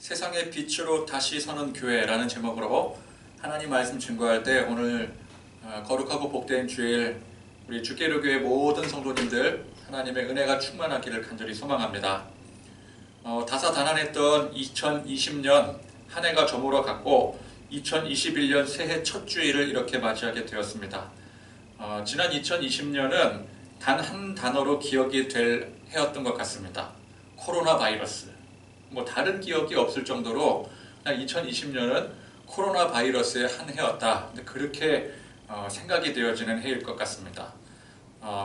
세상의 빛으로 다시 서는 교회라는 제목으로 하나님 말씀 증거할 때 오늘 거룩하고 복된 주일 우리 주께로교회 모든 성도님들 하나님의 은혜가 충만하기를 간절히 소망합니다. 다사다난했던 2020년 한 해가 저물어 갔고 2021년 새해 첫 주일을 이렇게 맞이하게 되었습니다. 지난 2020년은 단 한 단어로 기억이 될 해였던 것 같습니다. 코로나 바이러스. 다른 기억이 없을 정도로 2020년은 코로나 바이러스의 한 해였다. 그렇게 생각이 되어지는 해일 것 같습니다.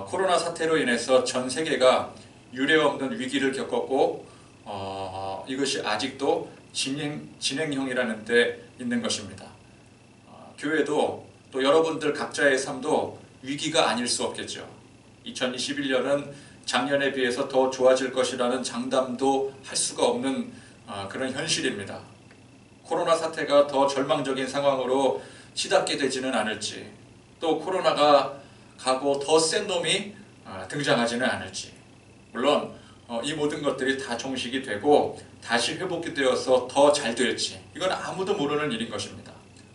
코로나 사태로 인해서 전 세계가 유례없는 위기를 겪었고 이것이 아직도 진행형이라는 데 있는 것입니다. 교회도 또 여러분들 각자의 삶도 위기가 아닐 수 없겠죠. 2021년은 작년에 비해서 더 좋아질 것이라는 장담도 할 수가 없는 그런 현실입니다. 코로나 사태가 더 절망적인 상황으로 치닫게 되지는 않을지, 또 코로나가 가고 더 센 놈이 등장하지는 않을지, 물론 이 모든 것들이 다 종식이 되고 다시 회복이 되어서 더 잘 될지 이건 아무도 모르는 일인 것입니다.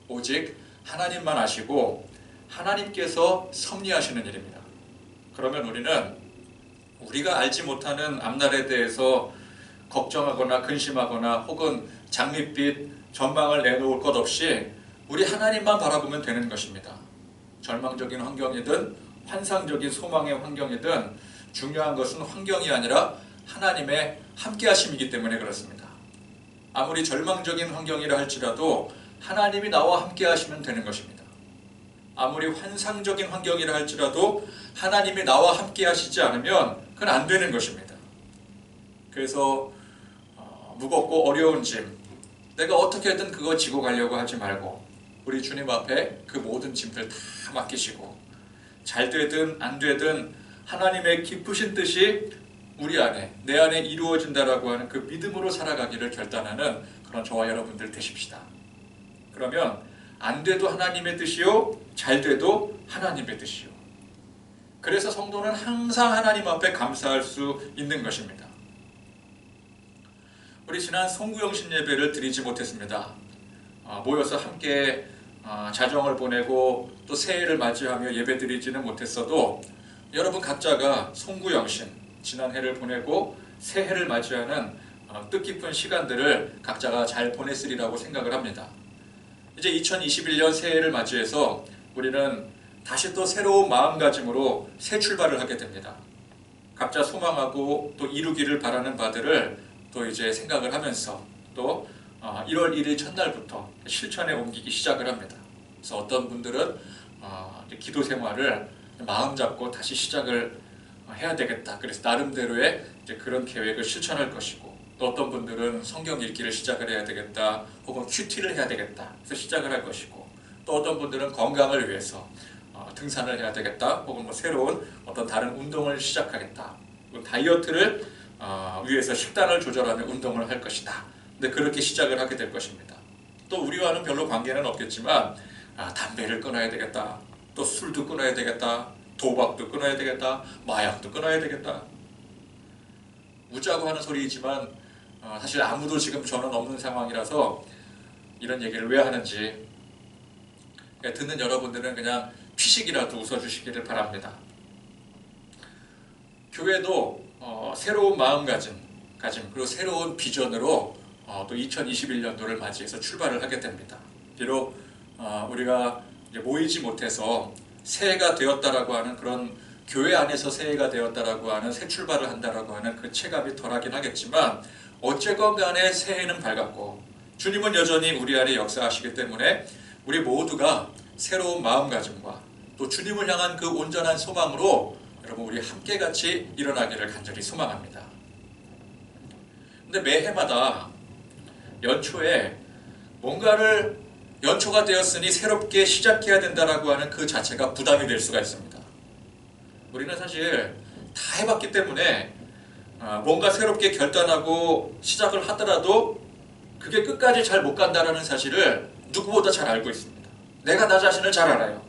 오직 하나님만 아시고 하나님께서 섭리하시는 일입니다. 그러면 우리가 알지 못하는 앞날에 대해서 걱정하거나 근심하거나 혹은 장밋빛 전망을 내놓을 것 없이 우리 하나님만 바라보면 되는 것입니다. 절망적인 환경이든 환상적인 소망의 환경이든 중요한 것은 환경이 아니라 하나님의 함께하심이기 때문에 그렇습니다. 아무리 절망적인 환경이라 할지라도 하나님이 나와 함께하시면 되는 것입니다. 아무리 환상적인 환경이라 할지라도 하나님이 나와 함께 하시지 않으면 그건 안 되는 것입니다. 그래서 무겁고 어려운 짐, 내가 어떻게든 그거 지고 가려고 하지 말고 우리 주님 앞에 그 모든 짐들 다 맡기시고 잘 되든 안 되든 하나님의 기쁘신 뜻이 우리 안에, 내 안에 이루어진다라고 하는 그 믿음으로 살아가기를 결단하는 그런 저와 여러분들 되십시다. 그러면 안 돼도 하나님의 뜻이요, 잘 돼도 하나님의 뜻이요. 그래서 성도는 항상 하나님 앞에 감사할 수 있는 것입니다. 우리 지난 송구영신 예배를 드리지 못했습니다. 모여서 함께 자정을 보내고 또 새해를 맞이하며 예배 드리지는 못했어도 여러분 각자가 송구영신, 지난 해를 보내고 새해를 맞이하는 뜻깊은 시간들을 각자가 잘 보냈으리라고 생각을 합니다. 이제 2021년 새해를 맞이해서 우리는 다시 또 새로운 마음가짐으로 새 출발을 하게 됩니다. 각자 소망하고 또 이루기를 바라는 바들을 또 이제 생각을 하면서 또 1월 1일 첫날부터 실천에 옮기기 시작을 합니다. 그래서 어떤 분들은 기도 생활을 마음 잡고 다시 시작을 해야 되겠다. 그래서 나름대로의 이제 그런 계획을 실천할 것이고, 또 어떤 분들은 성경 읽기를 시작을 해야 되겠다, 혹은 큐티를 해야 되겠다, 그래서 시작을 할 것이고, 또 어떤 분들은 건강을 위해서 등산을 해야 되겠다, 혹은 새로운 어떤 다른 운동을 시작하겠다, 다이어트를 위해서 식단을 조절하며 운동을 할 것이다. 근데 그렇게 시작을 하게 될 것입니다. 또 우리와는 별로 관계는 없겠지만 담배를 끊어야 되겠다, 또 술도 끊어야 되겠다, 도박도 끊어야 되겠다, 마약도 끊어야 되겠다. 웃자고 하는 소리이지만 사실 아무도 지금 저는 없는 상황이라서 이런 얘기를 왜 하는지 듣는 여러분들은 그냥 피식이라도 웃어주시기를 바랍니다. 교회도 새로운 마음가짐 그리고 새로운 비전으로 또 2021년도를 맞이해서 출발을 하게 됩니다. 비록 우리가 이제 모이지 못해서 새해가 되었다라고 하는 그런 교회 안에서 새해가 되었다라고 하는 새 출발을 한다라고 하는 그 체감이 덜하긴 하겠지만 어쨌건 간에 새해는 밝았고 주님은 여전히 우리 안에 역사하시기 때문에 우리 모두가 새로운 마음가짐과 또 주님을 향한 그 온전한 소망으로 여러분 우리 함께 같이 일어나기를 간절히 소망합니다. 근데 매해마다 연초에 뭔가를 연초가 되었으니 새롭게 시작해야 된다라고 하는 그 자체가 부담이 될 수가 있습니다. 우리는 사실 다 해봤기 때문에 뭔가 새롭게 결단하고 시작을 하더라도 그게 끝까지 잘 못 간다는 사실을 누구보다 잘 알고 있습니다. 내가 나 자신을 잘 알아요.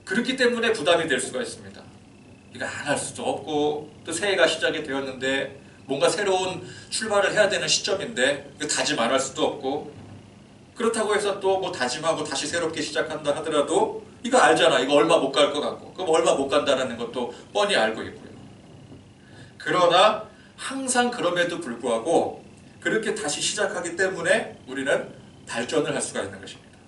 그렇기 때문에 부담이 될 수가 있습니다. 이거 안 할 수도 없고 또 새해가 시작이 되었는데 뭔가 새로운 출발을 해야 되는 시점인데 다짐 안 할 수도 없고, 그렇다고 해서 또 뭐 다짐하고 다시 새롭게 시작한다 하더라도 이거 알잖아. 이거 얼마 못 갈 것 같고, 그럼 얼마 못 간다는 것도 뻔히 알고 있고요. 그러나 항상 그럼에도 불구하고 그렇게 다시 시작하기 때문에 우리는 발전을 할 수가 있는 것입니다.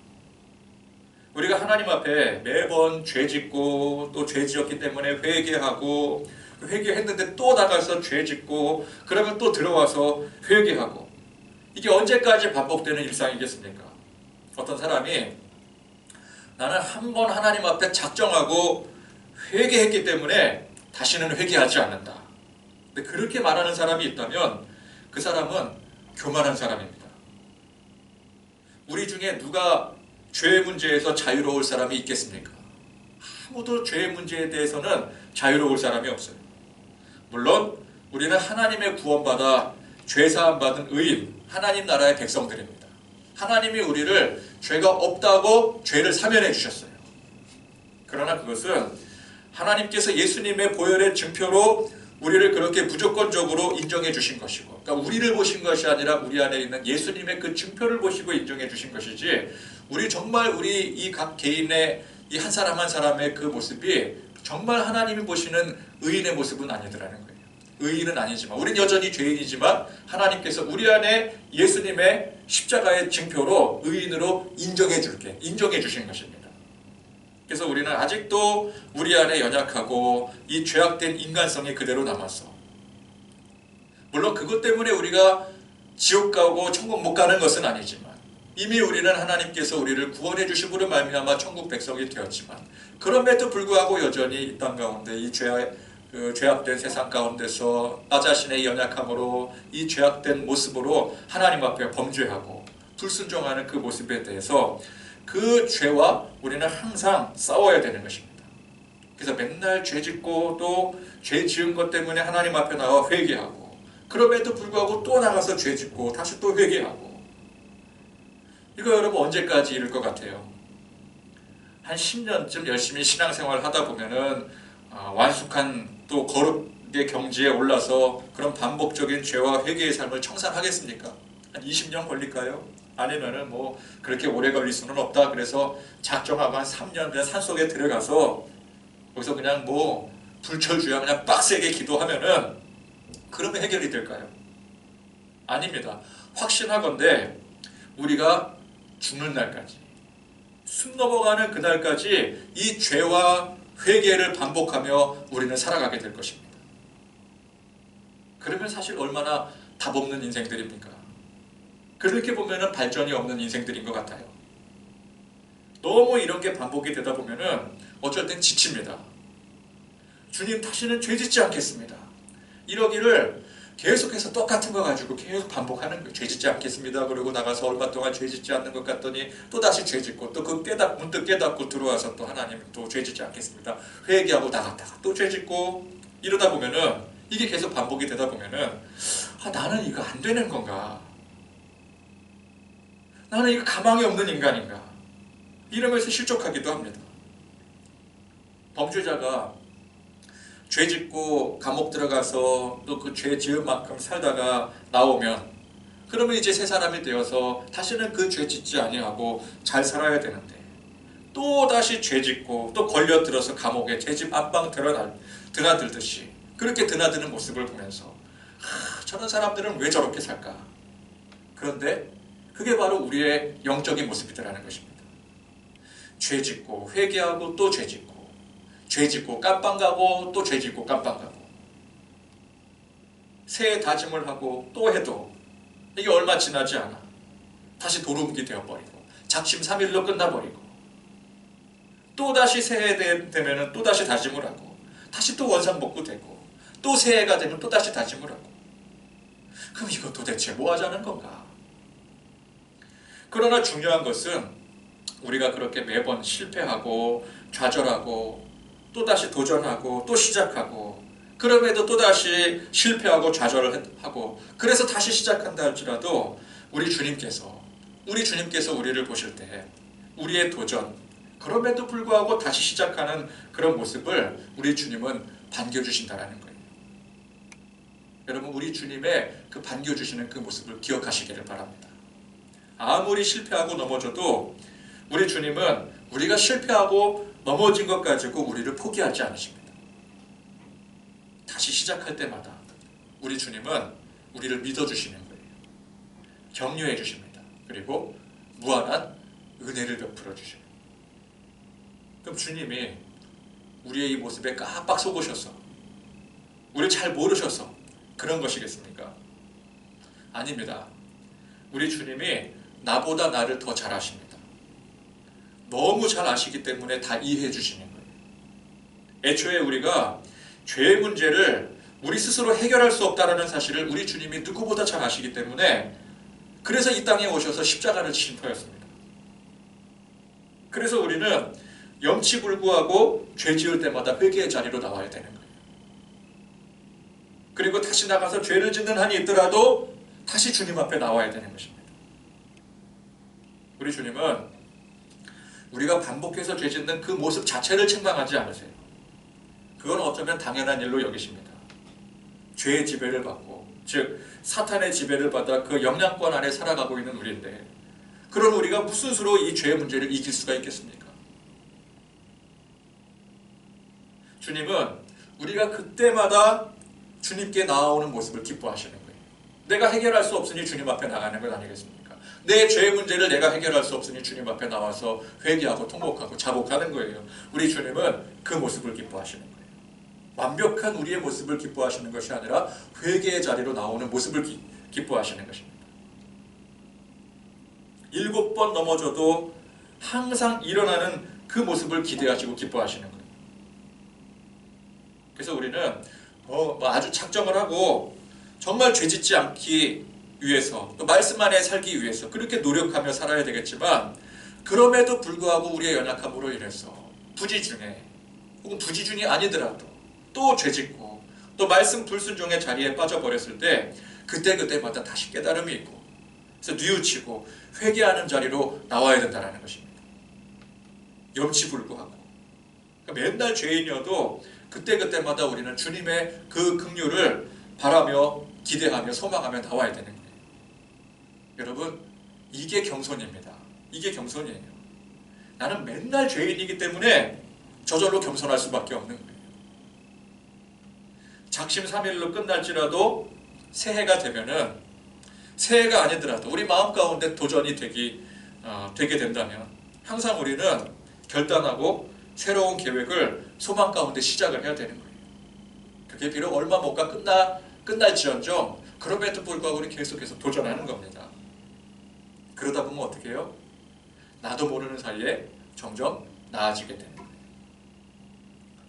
우리가 하나님 앞에 매번 죄 짓고 또 죄 지었기 때문에 회개하고, 회개했는데 또 나가서 죄 짓고, 그러면 또 들어와서 회개하고, 이게 언제까지 반복되는 일상이겠습니까? 어떤 사람이 나는 한 번 하나님 앞에 작정하고 회개했기 때문에 다시는 회개하지 않는다. 근데 그렇게 말하는 사람이 있다면 그 사람은 교만한 사람입니다. 우리 중에 누가 죄의 문제에서 자유로울 사람이 있겠습니까? 아무도 죄의 문제에 대해서는 자유로울 사람이 없어요. 물론 우리는 하나님의 구원받아 죄사함 받은 의인, 하나님 나라의 백성들입니다. 하나님이 우리를 죄가 없다고 죄를 사면해 주셨어요. 그러나 그것은 하나님께서 예수님의 보혈의 증표로 우리를 그렇게 무조건적으로 인정해 주신 것이고, 그러니까 우리를 보신 것이 아니라 우리 안에 있는 예수님의 그 증표를 보시고 인정해 주신 것이지, 우리 정말 우리 이 각 개인의 이 한 사람 한 사람의 그 모습이 정말 하나님이 보시는 의인의 모습은 아니더라는 거예요. 의인은 아니지만, 우린 여전히 죄인이지만 하나님께서 우리 안에 예수님의 십자가의 증표로 의인으로 인정해 주신 것입니다. 그래서 우리는 아직도 우리 안에 연약하고 이 죄악된 인간성이 그대로 남았어. 물론 그것 때문에 우리가 지옥 가고 천국 못 가는 것은 아니지만, 이미 우리는 하나님께서 우리를 구원해 주심으로 말미암아 천국 백성이 되었지만, 그럼에도 불구하고 여전히 이 땅 가운데 이 죄악된 세상 가운데서 나 자신의 연약함으로 이 죄악된 모습으로 하나님 앞에 범죄하고 불순종하는 그 모습에 대해서 그 죄와 우리는 항상 싸워야 되는 것입니다. 그래서 맨날 죄 짓고 또 죄 지은 것 때문에 하나님 앞에 나와 회개하고, 그럼에도 불구하고 또 나가서 죄 짓고 다시 또 회개하고, 이거 여러분 언제까지 이럴 것 같아요? 한 10년쯤 열심히 신앙생활을 하다 보면은 완숙한 또 거룩의 경지에 올라서 그런 반복적인 죄와 회개의 삶을 청산하겠습니까? 한 20년 걸릴까요? 아니면은 뭐 그렇게 오래 걸릴 수는 없다. 그래서 작정하고 한 3년 그냥 산속에 들어가서 거기서 그냥 뭐 불철주야 그냥 빡세게 기도하면은 그러면 해결이 될까요? 아닙니다. 확신하건대 우리가 죽는 날까지, 숨 넘어가는 그날까지 이 죄와 회개를 반복하며 우리는 살아가게 될 것입니다. 그러면 사실 얼마나 답 없는 인생들입니까? 그렇게 보면은 발전이 없는 인생들인 것 같아요. 너무 이런 게 반복이 되다 보면은 어쩔 땐 지칩니다. 주님, 다시는 죄 짓지 않겠습니다. 이러기를 계속해서 똑같은 거 가지고 계속 반복하는 거예요. 죄 짓지 않겠습니다. 그러고 나가서 얼마 동안 죄 짓지 않는 것 같더니 또 다시 죄 짓고, 또 그 문득 깨닫고 들어와서 또 하나님 또 죄 짓지 않겠습니다. 회개하고 나갔다가 또 죄 짓고, 이러다 보면은 이게 계속 반복이 되다 보면은 나는 이거 안 되는 건가? 나는 이거 가망이 없는 인간인가? 이러면서 실족하기도 합니다. 범죄자가 죄 짓고 감옥 들어가서 또 그 죄 지은 만큼 살다가 나오면, 그러면 이제 새 사람이 되어서 다시는 그 죄 짓지 아니하고 잘 살아야 되는데, 또 다시 죄 짓고 또 걸려들어서 감옥에 죄집 안방 드나들듯이 그렇게 드나드는 모습을 보면서 저런 사람들은 왜 저렇게 살까? 그런데 그게 바로 우리의 영적인 모습이라는 것입니다. 죄 짓고 회개하고 또 죄 짓고, 죄 짓고 깜빵 가고 또 죄 짓고 깜빵 가고, 새해 다짐을 하고 또 해도 이게 얼마 지나지 않아 다시 도루묵이 되어버리고 작심삼일로 끝나버리고, 또다시 새해 되면은 또다시 다짐을 하고, 다시 또 원상복구 되고, 또 새해가 되면 또다시 다짐을 하고, 그럼 이거 도대체 뭐 하자는 건가? 그러나 중요한 것은 우리가 그렇게 매번 실패하고 좌절하고 또다시 도전하고 또 시작하고, 그럼에도 또다시 실패하고 좌절을 하고, 그래서 다시 시작한다 할지라도 우리 주님께서 우리를 보실 때 우리의 도전, 그럼에도 불구하고 다시 시작하는 그런 모습을 우리 주님은 반겨주신다는 거예요. 여러분 우리 주님의 그 반겨주시는 그 모습을 기억하시기를 바랍니다. 아무리 실패하고 넘어져도 우리 주님은 우리가 실패하고 넘어진 것 가지고 우리를 포기하지 않으십니다. 다시 시작할 때마다 우리 주님은 우리를 믿어주시는 거예요. 격려해 주십니다. 그리고 무한한 은혜를 베풀어 주셔요. 그럼 주님이 우리의 이 모습에 깜빡 속으셔서 우리 잘 모르셔서 그런 것이겠습니까? 아닙니다. 우리 주님이 나보다 나를 더 잘 아십니다. 너무 잘 아시기 때문에 다 이해해 주시는 거예요. 애초에 우리가 죄의 문제를 우리 스스로 해결할 수 없다는 사실을 우리 주님이 누구보다 잘 아시기 때문에 그래서 이 땅에 오셔서 십자가를 지신 터였습니다. 그래서 우리는 염치불구하고 죄 지을 때마다 회개의 자리로 나와야 되는 거예요. 그리고 다시 나가서 죄를 짓는 한이 있더라도 다시 주님 앞에 나와야 되는 것입니다. 우리 주님은 우리가 반복해서 죄 짓는 그 모습 자체를 책망하지 않으세요. 그건 어쩌면 당연한 일로 여기십니다. 죄의 지배를 받고, 즉 사탄의 지배를 받아 그 영향권 안에 살아가고 있는 우리인데, 그런 우리가 무슨 수로 이 죄의 문제를 이길 수가 있겠습니까? 주님은 우리가 그때마다 주님께 나아오는 모습을 기뻐하시는 거예요. 내가 해결할 수 없으니 주님 앞에 나가는 것 아니겠습니까? 내 죄의 문제를 내가 해결할 수 없으니 주님 앞에 나와서 회개하고 통곡하고 자복하는 거예요. 우리 주님은 그 모습을 기뻐하시는 거예요. 완벽한 우리의 모습을 기뻐하시는 것이 아니라 회개의 자리로 나오는 모습을 기뻐하시는 것입니다. 7번 넘어져도 항상 일어나는 그 모습을 기대하시고 기뻐하시는 거예요. 그래서 우리는 아주 작정을 하고 정말 죄짓지 않기 위해서, 또 말씀 안에 살기 위해서 그렇게 노력하며 살아야 되겠지만, 그럼에도 불구하고 우리의 연약함으로 인해서 부지중에 혹은 부지중이 아니더라도 또 죄짓고 또 말씀 불순종의 자리에 빠져버렸을 때 그때마다 다시 깨달음이 있고, 그래서 뉘우치고 회개하는 자리로 나와야 된다는 것입니다. 염치불구하고 맨날 죄인이어도 그때마다 우리는 주님의 그 긍휼을 바라며 기대하며 소망하며 나와야 되는 거예요. 여러분, 이게 겸손입니다. 이게 겸손이에요. 나는 맨날 죄인이기 때문에 저절로 겸손할 수밖에 없는 거예요. 작심삼일로 끝날지라도 새해가 되면은, 새해가 아니더라도 우리 마음 가운데 도전이 되게 된다면 항상 우리는 결단하고 새로운 계획을 소망 가운데 시작을 해야 되는 거예요. 그게 비록 얼마 못 가 끝날지언정 그럼에도 불구하고 우리 계속해서 도전하는 겁니다. 그러다 보면 어떻게 해요? 나도 모르는 사이에 점점 나아지게 되는 거예요.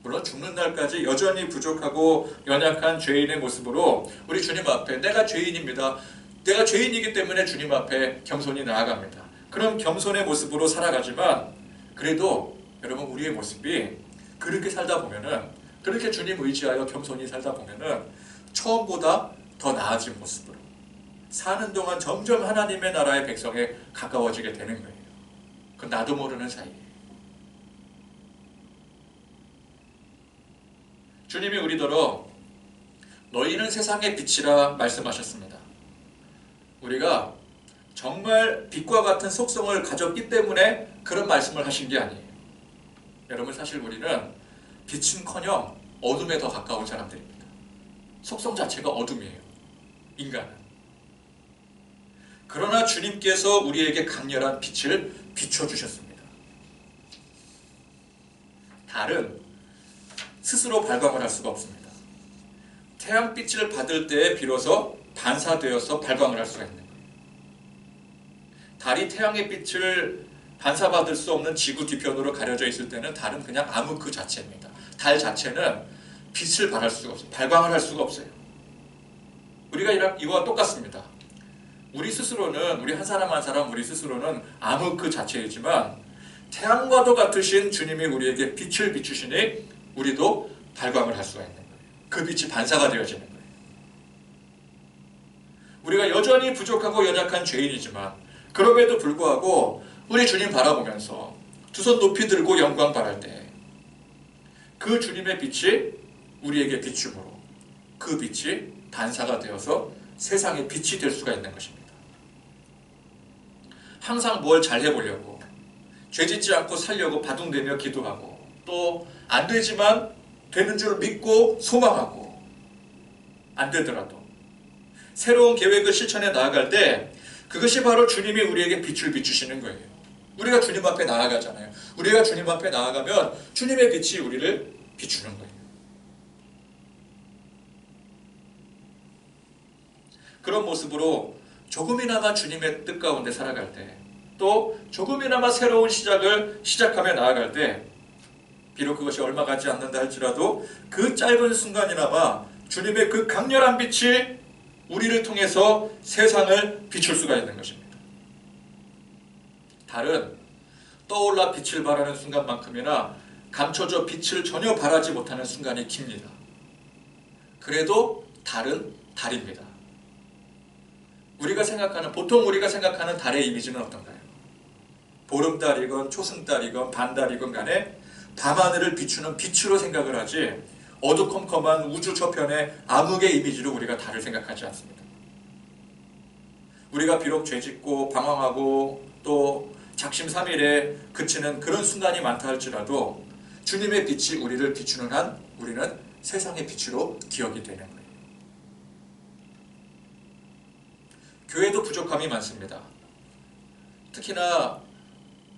물론 죽는 날까지 여전히 부족하고 연약한 죄인의 모습으로 우리 주님 앞에 내가 죄인입니다. 내가 죄인이기 때문에 주님 앞에 겸손히 나아갑니다. 그런 겸손의 모습으로 살아가지만, 그래도 여러분 우리의 모습이 그렇게 살다 보면은, 그렇게 주님 의지하여 겸손히 살다 보면은 처음보다 더 나아진 모습으로 사는 동안 점점 하나님의 나라의 백성에 가까워지게 되는 거예요. 그 나도 모르는 사이에. 주님이 우리더러 너희는 세상의 빛이라 말씀하셨습니다. 우리가 정말 빛과 같은 속성을 가졌기 때문에 그런 말씀을 하신 게 아니에요. 여러분, 사실 우리는 빛은커녕 어둠에 더 가까운 사람들입니다. 속성 자체가 어둠이에요. 인간은. 그러나 주님께서 우리에게 강렬한 빛을 비춰주셨습니다. 달은 스스로 발광을 할 수가 없습니다. 태양빛을 받을 때에 비로소 반사되어서 발광을 할 수가 있는 거예요. 달이 태양의 빛을 반사받을 수 없는 지구 뒤편으로 가려져 있을 때는 달은 그냥 암흑 그 자체입니다. 달 자체는 빛을 발할 수가 없어요. 발광을 할 수가 없어요. 우리가 이와 똑같습니다. 우리 스스로는, 우리 한 사람 한 사람 우리 스스로는 암흑 그 자체이지만, 태양과도 같으신 주님이 우리에게 빛을 비추시니 우리도 발광을 할 수가 있는 거예요. 그 빛이 반사가 되어지는 거예요. 우리가 여전히 부족하고 연약한 죄인이지만 그럼에도 불구하고 우리 주님 바라보면서 두 손 높이 들고 영광 바랄 때 그 주님의 빛이 우리에게 비춤으로 그 빛이 단사가 되어서 세상의 빛이 될 수가 있는 것입니다. 항상 뭘 잘 해보려고, 죄짓지 않고 살려고 바둥대며 기도하고, 또 안 되지만 되는 줄 믿고 소망하고, 안 되더라도 새로운 계획을 실천해 나아갈 때 그것이 바로 주님이 우리에게 빛을 비추시는 거예요. 우리가 주님 앞에 나아가잖아요. 우리가 주님 앞에 나아가면 주님의 빛이 우리를 비추는 거예요. 그런 모습으로 조금이나마 주님의 뜻 가운데 살아갈 때, 또 조금이나마 새로운 시작을 시작하며 나아갈 때, 비록 그것이 얼마 가지 않는다 할지라도 그 짧은 순간이나마 주님의 그 강렬한 빛이 우리를 통해서 세상을 비출 수가 있는 것입니다. 달은 떠올라 빛을 발하는 순간만큼이나 감춰져 빛을 전혀 발하지 못하는 순간이 깁니다. 그래도 달은 달입니다. 보통 우리가 생각하는 달의 이미지는 어떤가요? 보름달이건 초승달이건 반달이건 간에 밤하늘을 비추는 빛으로 생각을 하지, 어두컴컴한 우주 저편의 암흑의 이미지로 우리가 달을 생각하지 않습니다. 우리가 비록 죄짓고 방황하고 또 작심삼일에 그치는 그런 순간이 많다 할지라도 주님의 빛이 우리를 비추는 한 우리는 세상의 빛으로 기억이 되는 거예요. 교회도 부족함이 많습니다. 특히나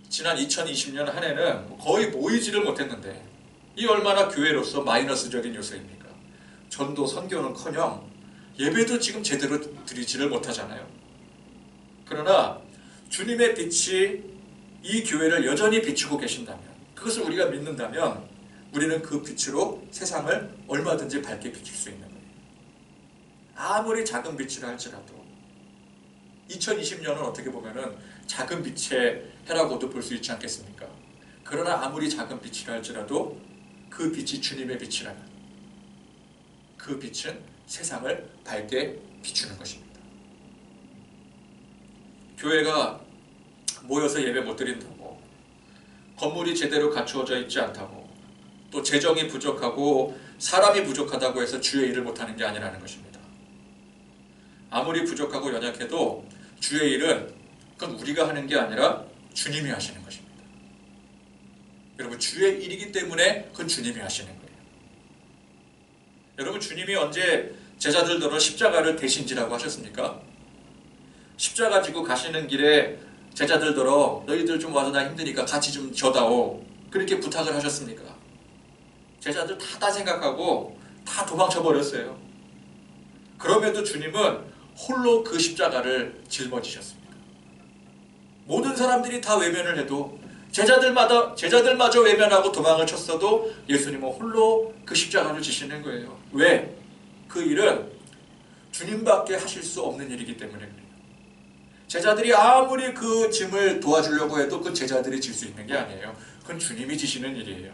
지난 2020년 한 해는 거의 모이지를 못했는데, 이 얼마나 교회로서 마이너스적인 요소입니까? 전도 선교는커녕 예배도 지금 제대로 드리지를 못하잖아요. 그러나 주님의 빛이 이 교회를 여전히 비추고 계신다면, 그것을 우리가 믿는다면 우리는 그 빛으로 세상을 얼마든지 밝게 비칠 수 있는 거예요. 아무리 작은 빛이라 할지라도 2020년은 어떻게 보면은 작은 빛의 해라고도 볼 수 있지 않겠습니까? 그러나 아무리 작은 빛이라 할지라도 그 빛이 주님의 빛이라면 그 빛은 세상을 밝게 비추는 것입니다. 교회가 모여서 예배 못 드린다고, 건물이 제대로 갖추어져 있지 않다고, 또 재정이 부족하고 사람이 부족하다고 해서 주의 일을 못하는 게 아니라는 것입니다. 아무리 부족하고 연약해도 주의 일은 그건 우리가 하는 게 아니라 주님이 하시는 것입니다. 여러분, 주의 일이기 때문에 그건 주님이 하시는 거예요. 여러분, 주님이 언제 제자들더러 십자가를 대신지라고 하셨습니까? 십자가 지고 가시는 길에 제자들더러 너희들 좀 와서 나 힘드니까 같이 좀 져다오, 그렇게 부탁을 하셨습니까? 제자들 다 생각하고 다 도망쳐 버렸어요. 그럼에도 주님은 홀로 그 십자가를 짊어지셨습니다. 모든 사람들이 다 외면을 해도, 제자들마저 외면하고 도망을 쳤어도 예수님은 홀로 그 십자가를 지시는 거예요. 왜? 그 일은 주님밖에 하실 수 없는 일이기 때문에 그래요. 제자들이 아무리 그 짐을 도와주려고 해도 그 제자들이 질 수 있는 게 아니에요. 그건 주님이 지시는 일이에요.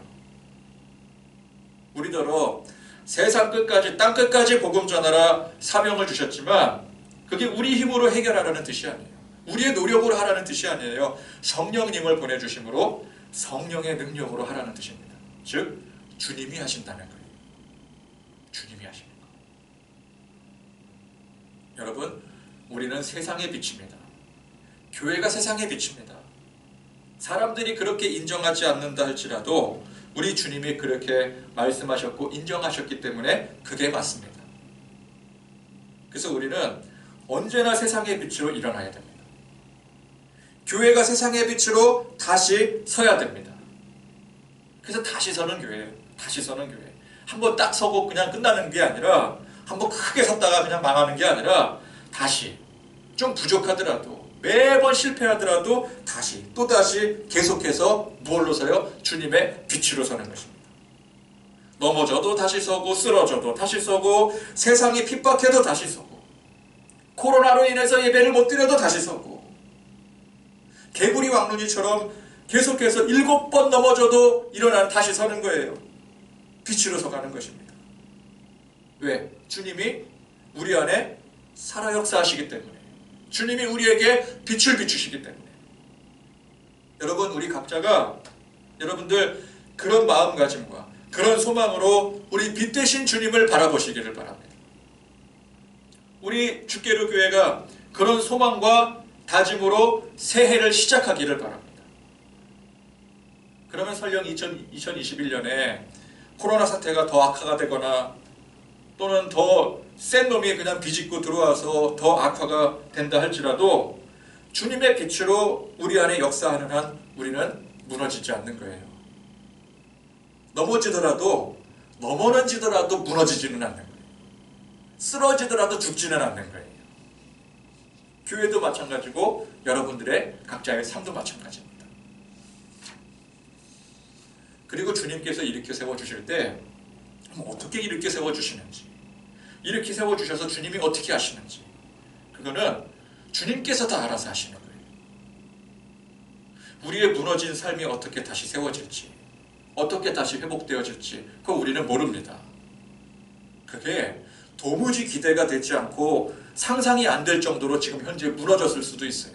우리더러 세상 끝까지, 땅 끝까지 복음 전하라 사명을 주셨지만 그게 우리 힘으로 해결하라는 뜻이 아니에요. 우리의 노력으로 하라는 뜻이 아니에요. 성령님을 보내주심으로 성령의 능력으로 하라는 뜻입니다. 즉 주님이 하신다는 거예요. 주님이 하시는 거. 여러분, 우리는 세상의 빛입니다. 교회가 세상의 빛입니다. 사람들이 그렇게 인정하지 않는다 할지라도 우리 주님이 그렇게 말씀하셨고 인정하셨기 때문에 그게 맞습니다. 그래서 우리는 언제나 세상의 빛으로 일어나야 됩니다. 교회가 세상의 빛으로 다시 서야 됩니다. 그래서 다시 서는 교회예요. 다시 서는 교회. 한번 딱 서고 그냥 끝나는 게 아니라, 한번 크게 섰다가 그냥 망하는 게 아니라, 다시 좀 부족하더라도, 매번 실패하더라도 다시 또다시 계속해서 무엇로 서요? 주님의 빛으로 서는 것입니다. 넘어져도 다시 서고, 쓰러져도 다시 서고, 세상이 핍박해도 다시 서고, 코로나로 인해서 예배를 못 드려도 다시 서고, 개구리 왕눈이처럼 계속해서 7번 넘어져도 일어나 다시 서는 거예요. 빛으로 서가는 것입니다. 왜? 주님이 우리 안에 살아 역사하시기 때문에, 주님이 우리에게 빛을 비추시기 때문에. 여러분, 우리 각자가 여러분들 그런 마음가짐과 그런 소망으로 우리 빛 대신 주님을 바라보시기를 바랍니다. 우리 주께로 교회가 그런 소망과 다짐으로 새해를 시작하기를 바랍니다. 그러면 설령 2021년에 코로나 사태가 더 악화가 되거나 또는 더 센 놈이 그냥 비집고 들어와서 더 악화가 된다 할지라도 주님의 빛으로 우리 안에 역사하는 한 우리는 무너지지 않는 거예요. 넘어지더라도 무너지지는 않는 거예요. 쓰러지더라도 죽지는 않는 거예요. 교회도 마찬가지고 여러분들의 각자의 삶도 마찬가지입니다. 그리고 주님께서 일으켜 세워주실 때 어떻게 일으켜 세워주시는지, 일으켜 세워주셔서 주님이 어떻게 하시는지, 그거는 주님께서 다 알아서 하시는 거예요. 우리의 무너진 삶이 어떻게 다시 세워질지, 어떻게 다시 회복되어질지 그거 우리는 모릅니다. 그게 도무지 기대가 되지 않고 상상이 안 될 정도로 지금 현재 무너졌을 수도 있어요.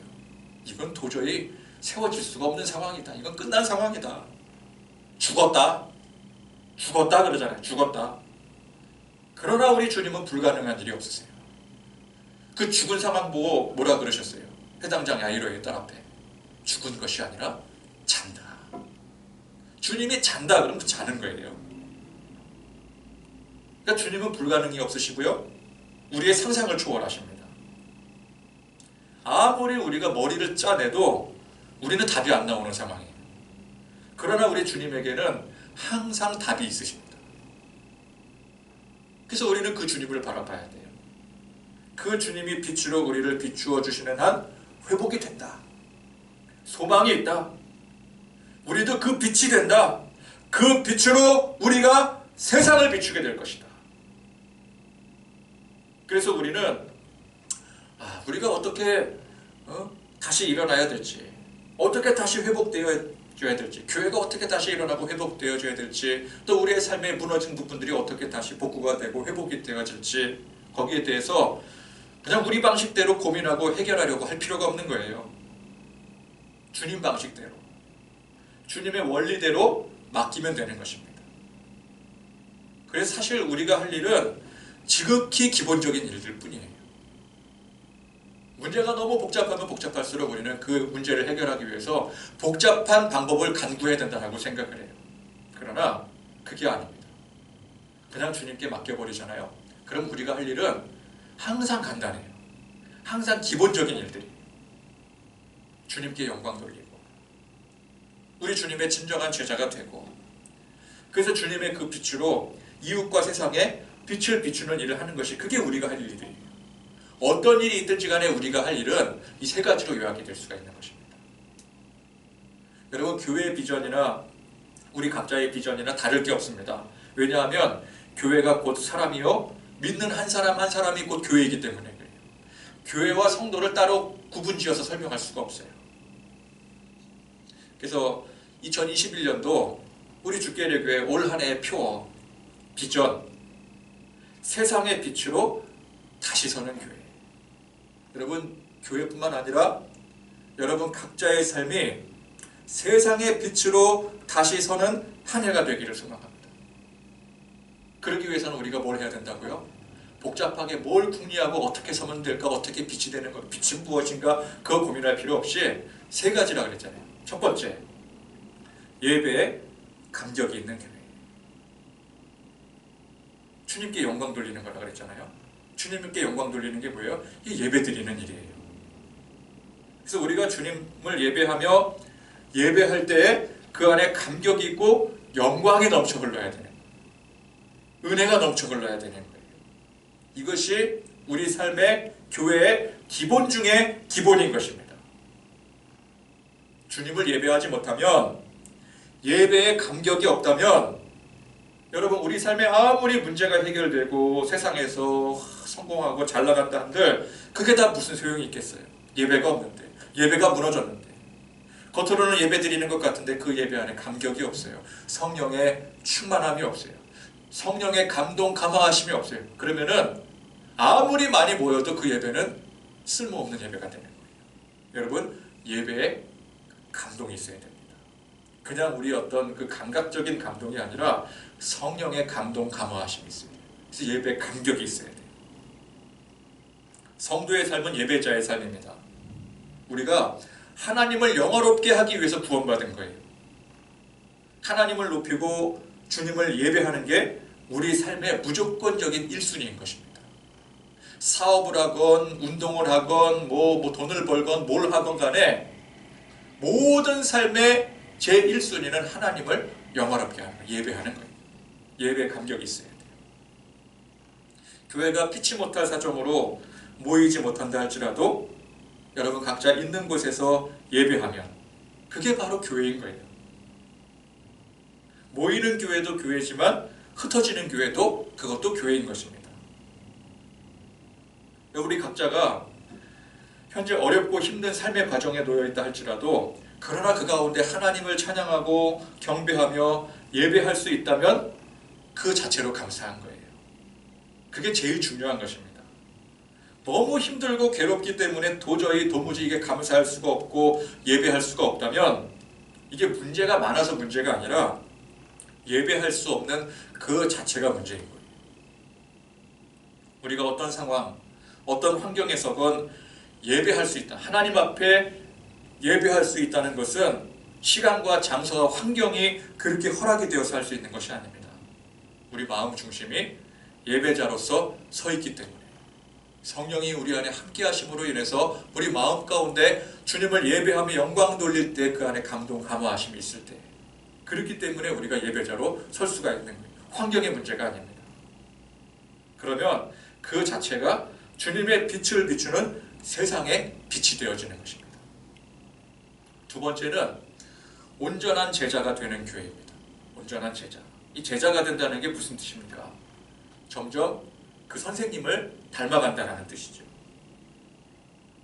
이건 도저히 세워질 수가 없는 상황이다. 이건 끝난 상황이다. 죽었다 그러잖아요. 죽었다. 그러나 우리 주님은 불가능한 일이 없으세요. 그 죽은 상황 보고 뭐라 그러셨어요? 회당장 야이로의 딸 앞에 죽은 것이 아니라 잔다. 주님이 잔다 그러면 자는 거예요. 그러니까 주님은 불가능이 없으시고요. 우리의 상상을 초월하십니다. 아무리 우리가 머리를 짜내도 우리는 답이 안 나오는 상황이에요. 그러나 우리 주님에게는 항상 답이 있으십니다. 그래서 우리는 그 주님을 바라봐야 돼요. 그 주님이 빛으로 우리를 비추어 주시는 한 회복이 된다. 소망이 있다. 우리도 그 빛이 된다. 그 빛으로 우리가 세상을 비추게 될 것이다. 그래서 우리는 우리가 어떻게 다시 일어나야 될지, 어떻게 다시 회복되어져야 될지, 교회가 어떻게 다시 일어나고 회복되어져야 될지, 또 우리의 삶에 무너진 부분들이 어떻게 다시 복구가 되고 회복이 되어질지, 거기에 대해서 그냥 우리 방식대로 고민하고 해결하려고 할 필요가 없는 거예요. 주님 방식대로, 주님의 원리대로 맡기면 되는 것입니다. 그래서 사실 우리가 할 일은 지극히 기본적인 일들 뿐이에요. 문제가 너무 복잡하면 복잡할수록 우리는 그 문제를 해결하기 위해서 복잡한 방법을 간구해야 된다고 생각을 해요. 그러나 그게 아닙니다. 그냥 주님께 맡겨버리잖아요. 그럼 우리가 할 일은 항상 간단해요. 항상 기본적인 일들이 주님께 영광 돌리고 우리 주님의 진정한 제자가 되고, 그래서 주님의 그 빛으로 이웃과 세상에 빛을 비추는 일을 하는 것이, 그게 우리가 할 일이에요. 어떤 일이 있든지 간에 우리가 할 일은 이 세 가지로 요약이 될 수가 있는 것입니다. 여러분, 교회의 비전이나 우리 각자의 비전이나 다를 게 없습니다. 왜냐하면 교회가 곧 사람이요, 믿는 한 사람 한 사람이 곧 교회이기 때문에 그래요. 교회와 성도를 따로 구분지어서 설명할 수가 없어요. 그래서 2021년도 우리 주께의 교회 올 한 해의 표, 비전, 세상의 빛으로 다시 서는 교회. 여러분, 교회뿐만 아니라 여러분 각자의 삶이 세상의 빛으로 다시 서는 한 해가 되기를 소망합니다. 그러기 위해서는 우리가 뭘 해야 된다고요? 복잡하게 뭘 궁리하고 어떻게 서면 될까, 어떻게 빛이 되는 거, 빛은 무엇인가, 그거 고민할 필요 없이 세 가지라 그랬잖아요. 첫 번째, 예배에 감격이 있는 교회. 주님께 영광 돌리는 거라 그랬잖아요. 주님께 영광 돌리는 게 뭐예요? 이게 예배 드리는 일이에요. 그래서 우리가 주님을 예배하며 예배할 때 그 안에 감격이 있고 영광이 넘쳐 흘러야 되는 거예요. 은혜가 넘쳐 흘러야 되는 거예요. 이것이 우리 삶의 교회의 기본 중에 기본인 것입니다. 주님을 예배하지 못하면, 예배에 감격이 없다면, 여러분, 우리 삶에 아무리 문제가 해결되고 세상에서 성공하고 잘 나간다 한들 그게 다 무슨 소용이 있겠어요? 예배가 없는데, 예배가 무너졌는데, 겉으로는 예배 드리는 것 같은데 그 예배 안에 감격이 없어요. 성령의 충만함이 없어요. 성령의 감동, 감화하심이 없어요. 그러면은 아무리 많이 모여도 그 예배는 쓸모없는 예배가 되는 거예요. 여러분, 예배에 감동이 있어야 됩니다. 그냥 우리 어떤 그 감각적인 감동이 아니라 성령의 감동, 감화하심이 있어요. 그래서 예배에 감격이 있어야 돼요. 성도의 삶은 예배자의 삶입니다. 우리가 하나님을 영화롭게 하기 위해서 구원받은 거예요. 하나님을 높이고 주님을 예배하는 게 우리 삶의 무조건적인 1순위인 것입니다. 사업을 하건 운동을 하건 뭐 돈을 벌건 뭘 하건 간에 모든 삶의 제1순위는 하나님을 영화롭게 하는 거예요. 예배하는 거예요. 예배에 감격이 있어야 돼요. 교회가 피치 못할 사정으로 모이지 못한다 할지라도 여러분 각자 있는 곳에서 예배하면 그게 바로 교회인 거예요. 모이는 교회도 교회지만 흩어지는 교회도 그것도 교회인 것입니다. 우리 각자가 현재 어렵고 힘든 삶의 과정에 놓여있다 할지라도 그러나 그 가운데 하나님을 찬양하고 경배하며 예배할 수 있다면 그 자체로 감사한 거예요. 그게 제일 중요한 것입니다. 너무 힘들고 괴롭기 때문에 도무지 이게 감사할 수가 없고 예배할 수가 없다면 이게 문제가 많아서 문제가 아니라 예배할 수 없는 그 자체가 문제인 거예요. 우리가 어떤 상황, 어떤 환경에서건 예배할 수 있다. 하나님 앞에 예배할 수 있다는 것은 시간과 장소와 환경이 그렇게 허락이 되어서 할 수 있는 것이 아닙니다. 우리 마음 중심이 예배자로서 서 있기 때문에 성령이 우리 안에 함께 하심으로 인해서 우리 마음 가운데 주님을 예배하며 영광 돌릴 때 그 안에 감동, 감화하심이 있을 때 그렇기 때문에 우리가 예배자로 설 수가 있는 거예요. 환경의 문제가 아닙니다. 그러면 그 자체가 주님의 빛을 비추는 세상의 빛이 되어지는 것입니다. 두 번째는 온전한 제자가 되는 교회입니다. 온전한 제자. 이 제자가 된다는 게 무슨 뜻입니까? 점점 그 선생님을 닮아간다는 뜻이죠.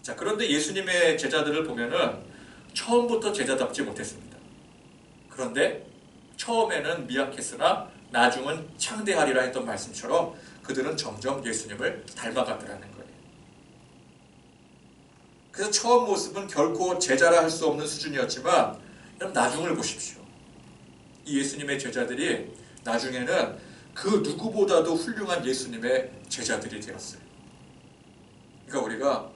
자, 그런데 예수님의 제자들을 보면은 처음부터 제자답지 못했습니다. 그런데 처음에는 미약했으나 나중은 창대하리라 했던 말씀처럼 그들은 점점 예수님을 닮아가더라는 거예요. 그래서 처음 모습은 결코 제자라 할 수 없는 수준이었지만 나중을 보십시오. 이 예수님의 제자들이 나중에는 그 누구보다도 훌륭한 예수님의 제자들이 되었어요. 그러니까 우리가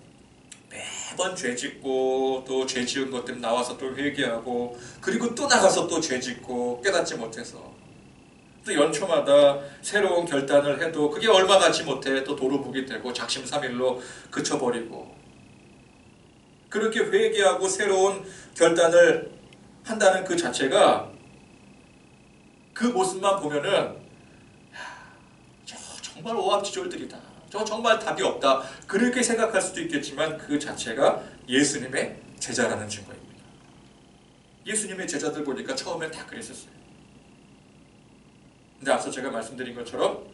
매번 죄 짓고 또 죄 지은 것 때문에 나와서 또 회개하고 그리고 또 나가서 또 죄 짓고 깨닫지 못해서 또 연초마다 새로운 결단을 해도 그게 얼마 가지 못해 또 도루묵이 되고 작심삼일로 그쳐버리고 그렇게 회개하고 새로운 결단을 한다는 그 자체가 그 모습만 보면은 저 정말 오합지졸들이다. 저 정말 답이 없다. 그렇게 생각할 수도 있겠지만 그 자체가 예수님의 제자라는 증거입니다. 예수님의 제자들 보니까 처음엔 다 그랬었어요. 근데 앞서 제가 말씀드린 것처럼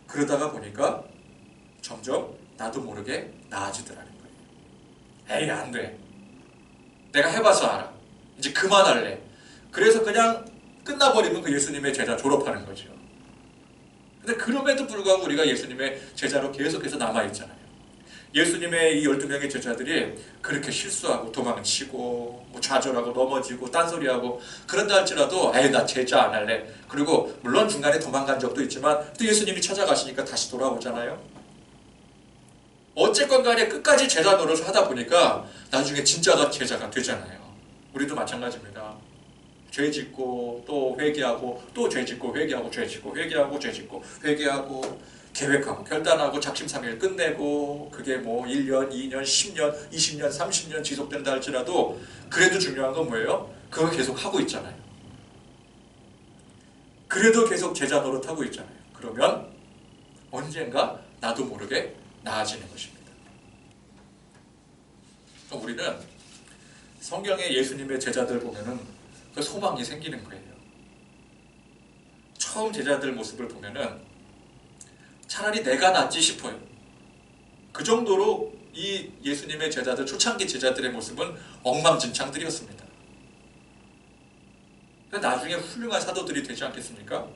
그러다가 보니까 점점 나도 모르게 나아지더라는 거예요. 에이, 안 돼. 내가 해봐서 알아. 이제 그만할래. 그래서 그냥 끝나버리면 그 예수님의 제자 졸업하는 거죠. 근데 그럼에도 불구하고 우리가 예수님의 제자로 계속해서 남아있잖아요. 예수님의 이 12명의 제자들이 그렇게 실수하고 도망치고 뭐 좌절하고 넘어지고 딴소리하고 그런다 할지라도 에이, 나 제자 안 할래. 그리고 물론 중간에 도망간 적도 있지만 또 예수님이 찾아가시니까 다시 돌아오잖아요. 어쨌건 간에 끝까지 제자 노릇을 하다 보니까 나중에 진짜 제자가 되잖아요. 우리도 마찬가지입니다. 죄 짓고 또 회개하고 또 죄 짓고 회개하고 죄 짓고 회개하고 죄 짓고 회개하고 계획하고 결단하고 작심삼일 끝내고 그게 뭐 1년, 2년, 10년, 20년, 30년 지속된다 할지라도 그래도 중요한 건 뭐예요? 그거 계속 하고 있잖아요. 그래도 계속 제자 노릇하고 있잖아요. 그러면 언젠가 나도 모르게 나아지는 것입니다. 우리는 성경의 예수님의 제자들 보면은 그 소망이 생기는 거예요. 처음 제자들 모습을 보면은 차라리 내가 낫지 싶어요. 그 정도로 이 예수님의 제자들, 초창기 제자들의 모습은 엉망진창들이었습니다. 나중에 훌륭한 사도들이 되지 않겠습니까?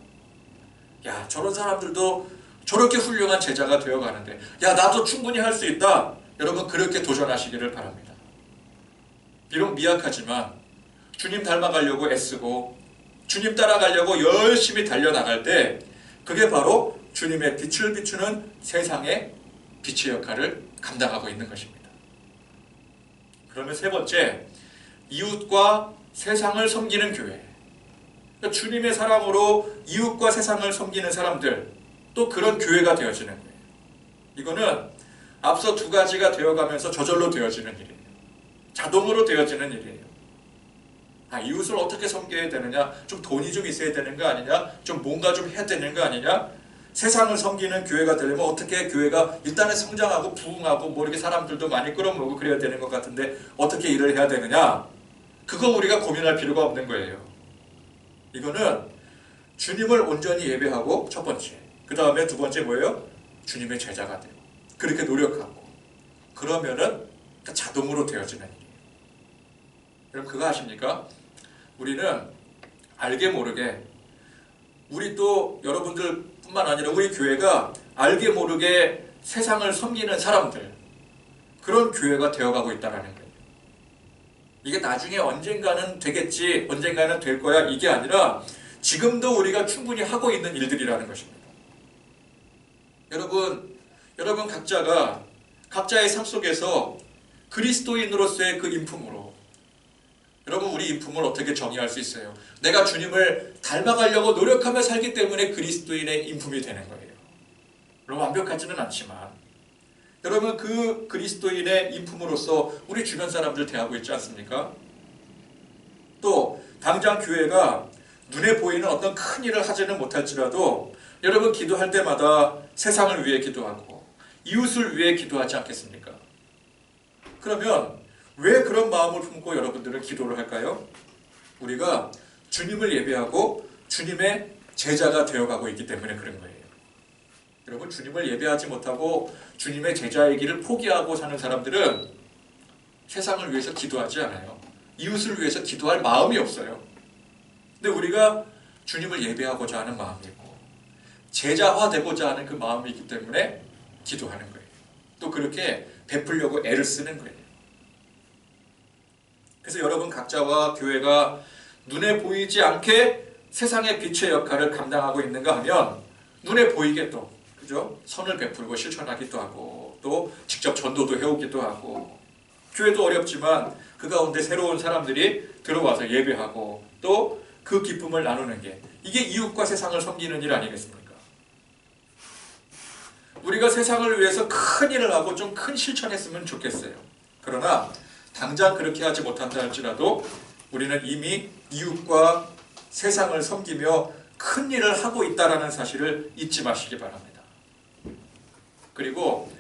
야, 저런 사람들도 저렇게 훌륭한 제자가 되어가는데 야, 나도 충분히 할 수 있다. 여러분 그렇게 도전하시기를 바랍니다. 비록 미약하지만 주님 닮아가려고 애쓰고 주님 따라가려고 열심히 달려나갈 때 그게 바로 주님의 빛을 비추는 세상의 빛의 역할을 감당하고 있는 것입니다. 그러면 세 번째, 이웃과 세상을 섬기는 교회. 그러니까 주님의 사랑으로 이웃과 세상을 섬기는 사람들, 또 그런 교회가 되어지는 거예요. 이거는 앞서 두 가지가 되어가면서 저절로 되어지는 일이에요. 자동으로 되어지는 일이에요. 이웃을 어떻게 섬겨야 되느냐? 좀 돈이 좀 있어야 되는 거 아니냐? 좀 뭔가 좀 해야 되는 거 아니냐? 세상을 섬기는 교회가 되려면 어떻게 교회가 일단은 성장하고 부흥하고 뭐 이렇게 사람들도 많이 끌어모으고 그래야 되는 것 같은데 어떻게 일을 해야 되느냐? 그거 우리가 고민할 필요가 없는 거예요. 이거는 주님을 온전히 예배하고 첫 번째, 그 다음에 두 번째 뭐예요? 주님의 제자가 되고 그렇게 노력하고 그러면은 자동으로 되어지는 일이에요. 여러분 그거 아십니까? 우리는 알게 모르게 우리 또 여러분들 뿐만 아니라 우리 교회가 알게 모르게 세상을 섬기는 사람들, 그런 교회가 되어가고 있다는 거예요. 이게 나중에 언젠가는 되겠지, 언젠가는 될 거야, 이게 아니라 지금도 우리가 충분히 하고 있는 일들이라는 것입니다. 여러분 각자가 각자의 삶 속에서 그리스도인으로서의 그 인품으로, 여러분 우리 인품을 어떻게 정의할 수 있어요? 내가 주님을 닮아가려고 노력하며 살기 때문에 그리스도인의 인품이 되는 거예요. 물론 완벽하지는 않지만 여러분 그 그리스도인의 인품으로서 우리 주변 사람들 대하고 있지 않습니까? 또 당장 교회가 눈에 보이는 어떤 큰 일을 하지는 못할지라도 여러분 기도할 때마다 세상을 위해 기도하고 이웃을 위해 기도하지 않겠습니까? 그러면 왜 그런 마음을 품고 여러분들은 기도를 할까요? 우리가 주님을 예배하고 주님의 제자가 되어가고 있기 때문에 그런 거예요. 여러분 주님을 예배하지 못하고 주님의 제자의 길을 포기하고 사는 사람들은 세상을 위해서 기도하지 않아요. 이웃을 위해서 기도할 마음이 없어요. 근데 우리가 주님을 예배하고자 하는 마음이 있고 제자화되고자 하는 그 마음이 있기 때문에 기도하는 거예요. 또 그렇게 베풀려고 애를 쓰는 거예요. 그래서 여러분 각자와 교회가 눈에 보이지 않게 세상의 빛의 역할을 감당하고 있는가 하면 눈에 보이게 또 그죠? 선을 베풀고 실천하기도 하고 또 직접 전도도 해오기도 하고 교회도 어렵지만 그 가운데 새로운 사람들이 들어와서 예배하고 또 그 기쁨을 나누는 게 이게 이웃과 세상을 섬기는 일 아니겠습니까? 우리가 세상을 위해서 큰 일을 하고 좀 큰 실천했으면 좋겠어요. 그러나 당장 그렇게 하지 못한다 할지라도 우리는 이미 이웃과 세상을 섬기며 큰 일을 하고 있다는 사실을 잊지 마시기 바랍니다. 그리고